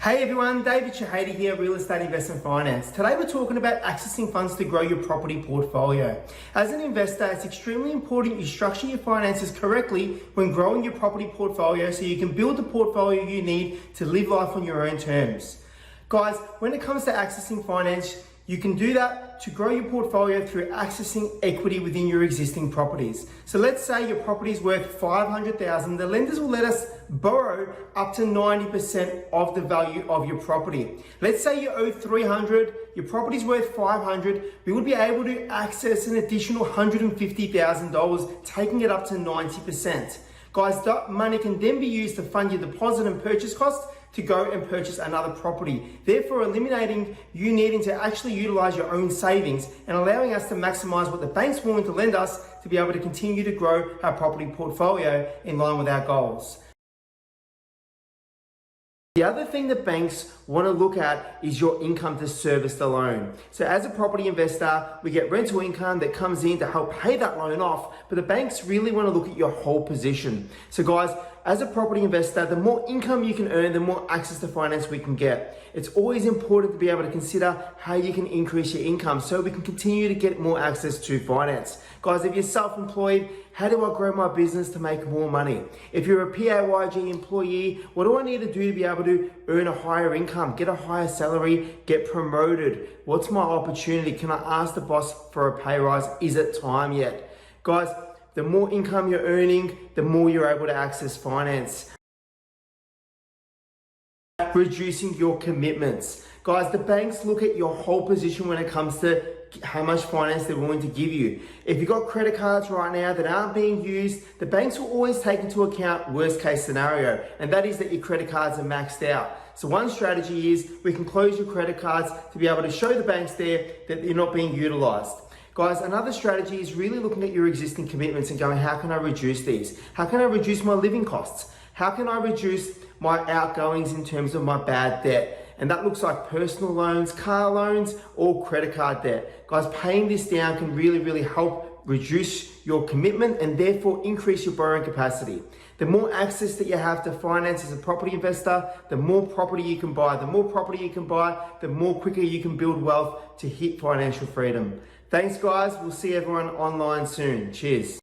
Hey everyone, David Shahady here, Real Estate Investment Finance. Today we're talking about accessing funds to grow your property portfolio. As an investor, it's extremely important you structure your finances correctly when growing your property portfolio so you can build the portfolio you need to live life on your own terms. Guys, when it comes to accessing finance, you can do that to grow your portfolio through accessing equity within your existing properties. So let's say your property is worth $500,000. The lenders will let us borrow up to 90% of the value of your property. Let's say you owe $300,000, your property is worth $500,000. We would be able to access an additional $150,000, taking it up to 90%. Guys, that money can then be used to fund your deposit and purchase costs to go and purchase another property, therefore eliminating you needing to actually utilize your own savings and allowing us to maximize what the bank's willing to lend us to be able to continue to grow our property portfolio in line with our goals. The other thing that banks want to look at is your income to service the loan. So as a property investor, we get rental income that comes in to help pay that loan off, but the banks really want to look at your whole position. So guys, as a property investor, the more income you can earn, the more access to finance we can get. It's always important to be able to consider how you can increase your income so we can continue to get more access to finance. Guys, if you're self-employed, how do I grow my business to make more money? If you're a PAYG employee, what do I need to do to be able to earn a higher income, get a higher salary, get promoted? What's my opportunity? Can I ask the boss for a pay rise? Is it time yet? Guys, the more income you're earning, the more you're able to access finance. Reducing your commitments. Guys, the banks look at your whole position when it comes to how much finance they're willing to give you. If you've got credit cards right now that aren't being used, the banks will always take into account worst case scenario, and that is that your credit cards are maxed out. So one strategy is we can close your credit cards to be able to show the banks there that they're not being utilized. Guys, another strategy is really looking at your existing commitments and going, how can I reduce these? How can I reduce my living costs? How can I reduce my outgoings in terms of my bad debt? And that looks like personal loans, car loans, or credit card debt. Guys, paying this down can really help reduce your commitment and therefore increase your borrowing capacity. The more access that you have to finance as a property investor, the more property you can buy. The more property you can buy, the more quicker you can build wealth to hit financial freedom. Thanks guys, we'll see everyone online soon. Cheers.